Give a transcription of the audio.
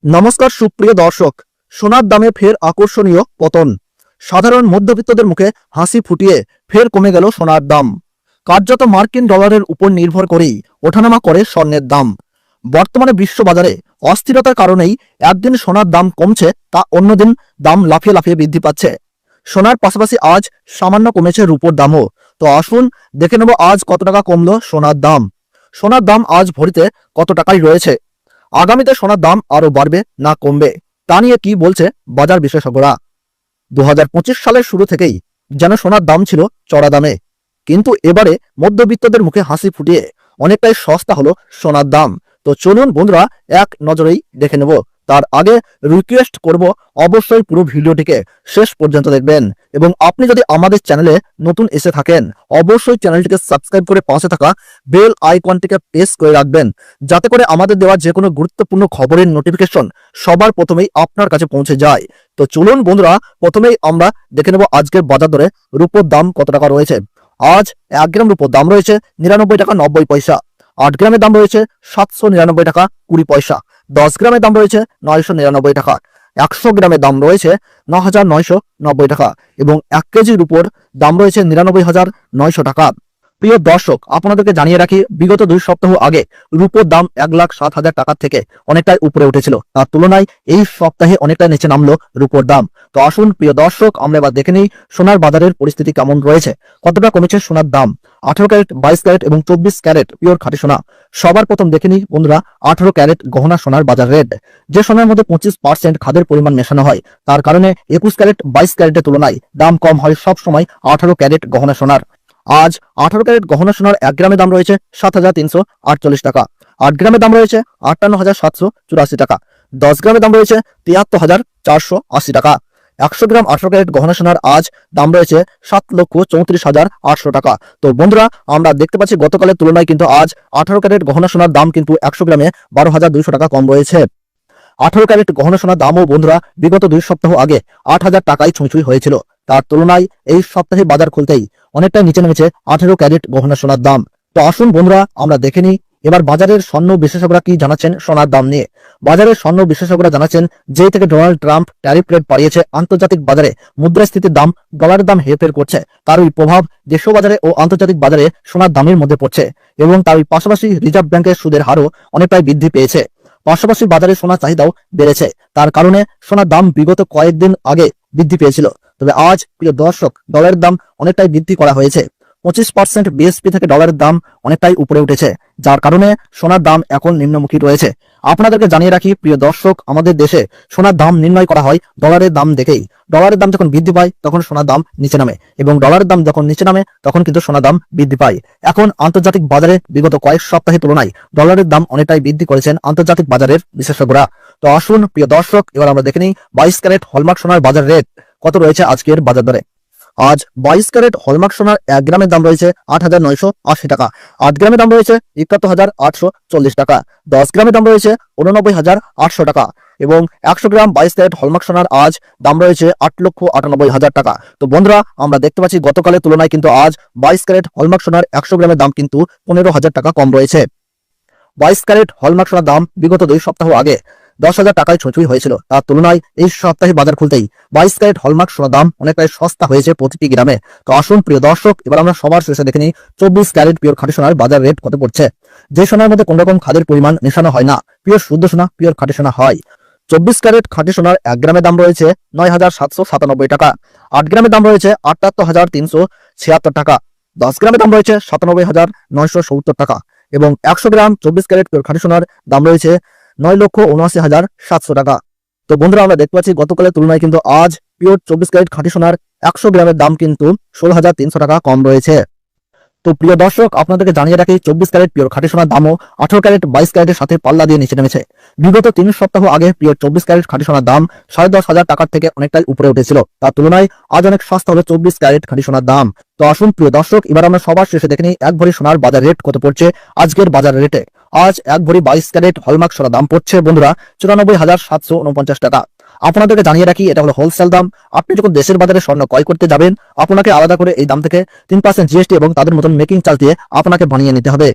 নমস্কার সুপ্রিয় দর্শক। সোনার দামে ফের আকর্ষণীয় পতন। সাধারণ মধ্যবিত্তদের মুখে হাসি ফুটিয়ে ফের কমে গেল সোনার দাম। কার্যত মার্কিন ডলারের উপর নির্ভর করেই ওঠানামা করে স্বর্ণের দাম। বর্তমানে বিশ্ববাজারে অস্থিরতার কারণেই একদিন সোনার দাম কমছে, তা অন্যদিন দাম লাফিয়ে লাফিয়ে বৃদ্ধি পাচ্ছে। সোনার পাশাপাশি আজ সামান্য কমেছে রূপোর দামও। তো আসুন দেখে নেব আজ কত টাকা কমলো সোনার দাম। সোনার দাম আজ ভরিতে কত টাকায় রয়েছে, আগামীতে সোনার দাম আরো বাড়বে না কমবে, তা নিয়ে কি বলছে বাজার বিশেষজ্ঞরা। 2025 সালের শুরু থেকেই যেন সোনার দাম ছিল চড়া দামে, কিন্তু এবারে মধ্যবিত্তদের মুখে হাসি ফুটিয়ে অনেকটাই সস্তা হলো সোনার দাম। তো চলুন বন্ধুরা এক নজরেই দেখে নেব। তার আগে রিকোয়েস্ট করব, অবশ্যই পুরো ভিডিওটিকে শেষ পর্যন্ত দেখবেন, এবং আপনি যদি আমাদের চ্যানেলে নতুন এসে থাকেন অবশ্যই চ্যানেলটিকে সাবস্ক্রাইব করে পাশে থাকা বেল আইকনটিকে প্রেস করে রাখবেন, যাতে করে আমাদের দেওয়া যে কোনো গুরুত্বপূর্ণ খবরের নোটিফিকেশন সবার প্রথমেই আপনার কাছে পৌঁছে যায়। তো চলুন বন্ধুরা, প্রথমেই আমরা দেখে নেব আজকের বাজার দরে রূপোর দাম কত টাকা রয়েছে। আজ 1 গ্রাম রূপোর দাম রয়েছে 99 টাকা 90 পয়সা। 8 গ্রামের দাম রয়েছে 799 টাকা 20 পয়সা। 10 গ্রামের দাম রয়েছে 999 টাকা। 100 গ্রামের দাম রয়েছে 9990 টাকা, এবং 1 কেজির উপর দাম রয়েছে 99,900 টাকা। প্রিয় দর্শক, আপনাদেরকে জানিয়ে রাখি, বিগত 2 সপ্তাহ আগে রূপোর দাম 1,07,000 টাকার থেকে অনেকটাই উপরে উঠেছিল, তার তুলনায় এই সপ্তাহে অনেকটা নিচে নামলো রূপোর দাম। তো আসুন প্রিয় দর্শক, আমরা এবার দেখে নিই সোনার বাজারের পরিস্থিতি কেমন রয়েছে, কতটা কমেছে সোনার দাম। 18 ক্যারেট, 22 ক্যারেট এবং 24 ক্যারেট পিওর খাঁটি সোনা। সবার প্রথম দেখে নিই বন্ধুরা 18 ক্যারেট গহনা সোনার বাজার রেট। যে সোনার মধ্যে 25% খাদের পরিমাণ মেশানো হয়, তার কারণে 21 ক্যারেট 22 ক্যারেটের তুলনায় দাম কম হয় সব সময় 18 ক্যারেট গহনা সোনার। আজ 18 ক্যারেট গহনা সোনার 1 গ্রামের দাম রয়েছে 7,348 টাকা। 8 গ্রামের দাম রয়েছে 58,784 টাকা। 10 গ্রামের দাম রয়েছে 73,480 টাকা। 100 গ্রাম 18 ক্যারেট গহনা সোনার আজ দাম রয়েছে 7,34,800 টাকা। তো বন্ধুরা, আমরা দেখতে পাচ্ছি গতকালের তুলনায় কিন্তু আজ 18 ক্যারেট গহনা সোনার দাম কিন্তু 100 গ্রামে 12,200 টাকা কম রয়েছে। 18 ক্যারেট গহনা সোনার দামও বন্ধুরা বিগত 2 সপ্তাহ আগে 8,000 টাকায় ছুঁই হয়েছিল, তার তুলনায় এই সপ্তাহে বাজার খুলতেই অনেকটাই নিচে নেমেছে 18 ক্যারেট গহনা সোনার দাম। তো আসুন বন্ধুরা আমরা দেখে নিই এবার বাজারের স্বর্ণ বিশেষজ্ঞরা কি জানাচ্ছেন সোনার দাম নিয়ে। বাজারের স্বর্ণ বিশেষজ্ঞরা জানাচ্ছেন, যেই থেকে ডোনাল্ড ট্রাম্প ট্যারিফ রেট বাড়িয়েছে, আন্তর্জাতিক বাজারে মুদ্রাস্ফীতির দাম, ডলারের দাম হেরফের করছে, তারই প্রভাব দেশীয় বাজারে ও আন্তর্জাতিক বাজারে সোনার দামের মধ্যে পড়ছে, এবং তারই পাশাপাশি রিজার্ভ ব্যাংকের সুদের হারও অনেকটাই বৃদ্ধি পেয়েছে। পাশাপাশি বাজারে সোনার চাহিদাও বেড়েছে, তার কারণে সোনার দাম বিগত কয়েকদিন আগে বৃদ্ধি পেয়েছিল, তবে আজ প্রিয় দর্শক ডলারের দাম অনেকটাই বৃদ্ধি করা হয়েছে। 25% বিএসপি থেকে ডলারের দাম অনেকটাই উপরে উঠেছে, যার কারণে সোনার দাম এখন নিম্নমুখী রয়েছে। আপনাদেরকে জানিয়ে রাখি প্রিয় দর্শক, আমাদের দেশে সোনার দাম নির্ণয় করা হয় ডলারের দাম দেখেই। ডলারের দাম যখন বৃদ্ধি পায় তখন সোনার দাম নিচে নামে, এবং ডলারের দাম যখন নিচে নামে তখন কিন্তু সোনার দাম বৃদ্ধি পায়। এখন আন্তর্জাতিক বাজারে বিগত কয়েক সপ্তাহের তুলনায় ডলারের দাম অনেকটাই বৃদ্ধি করেছেন আন্তর্জাতিক বাজারের বিশেষজ্ঞরা। তো আসুন প্রিয় দর্শক, এবার আমরা দেখে নিই 22 ক্যারেট হলমার্ক সোনার বাজার রেট কত রয়েছে আজকের বাজার দরে। আজ 22 ক্যারেট হলমার্ক সোনার 1 গ্রামের দাম রয়েছে 8,980 টাকা। 8 গ্রামের দাম রয়েছে 71,840 টাকা। 10 গ্রামের দাম রয়েছে 89,800 টাকা, এবং 100 গ্রাম 22 ক্যারেট হলমার্ক সোনার আজ দাম রয়েছে 8,98,000 টাকা। তো বন্ধুরা, আমরা দেখতে পাচ্ছি গতকালের তুলনায় কিন্তু আজ 22 ক্যারেট হলমার্ক সোনার 100 গ্রামের দাম কিন্তু 15,000 টাকা কম রয়েছে। 22 ক্যারেট হলমার্ক সোনার দাম বিগত 2 সপ্তাহ আগে 10,000 টাকায় ছুঁই হয়েছিল, তার তুলনায় এই সপ্তাহে বাজার খুলতেই 22 ক্যারেট হলমার্ক সোনার দাম অনেকটাই সস্তা হয়েছে প্রতিটি গ্রামে। তো আসুন প্রিয় দর্শক, এবার আমরা সবার শেষে দেখে নিই 24 ক্যারেট পিওর খাঁটি সোনার বাজার রেট কত পড়ছে। যে সোনার মধ্যে কোন রকম খাদের পরিমাণ মেশানো হয় না, পিওর শুদ্ধ সোনা, পিওর খাঁটি সোনা হয়। 24 ক্যারেট খাঁটি সোনার 1 গ্রামের দাম রয়েছে 9,797 টাকা। 8 গ্রামের দাম রয়েছে 78,376 টাকা। 10 গ্রামের দাম রয়েছে 97,970 টাকা, এবং 100 গ্রাম 24 ক্যারেট পিওর খাঁটি সোনার দাম রয়েছে 9,79,700 টাকা। তো বন্ধুরা, আমরা দেখতে পাচ্ছি গতকালের তুলনায় কিন্তু আজ পিওর 24 ক্যারেট খাঁটি সোনার 100 গ্রামের দাম কিন্তু 16,300 টাকা কম রয়েছে। তো প্রিয় দর্শক, আপনাদেরকে জানিয়ে রাখি 24 ক্যারেট পিওর খাঁটি সোনার দামও 18 ক্যারেট 22 ক্যারেটের সাথে পাল্লা দিয়ে নিচে নেমেছে। বিগত 3 সপ্তাহ আগে পিওর 24 ক্যারেট খাঁটি সোনার দাম 10,500 টাকার থেকে অনেকটাই উপরে উঠেছিল, তার তুলনায় আজ অনেক সস্তা হলো 24 ক্যারেট খাঁটি সোনার দাম। তো আসুন প্রিয় দর্শক, এবার আমরা সবার শেষে দেখে নিই 1 ভরি সোনার বাজার রেট কত পড়ছে আজকের বাজার রেটে। আজ 1 ভরি 22 ক্যারেট হলমার্ক সোনার দাম পড়ছে বন্ধুরা 94,749 টাকা। আপনাদেরকে জানিয়ে রাখি এটা হলো হোলসেল দাম। আপনি যখন দেশের বাজারে স্বর্ণ ক্রয় করতে যাবেন, আপনাকে আলাদা করে এই দাম থেকে 3% জিএসটি এবং তাদের মতন মেকিং চার্জ দিয়ে আপনাকে বানিয়ে নিতে হবে।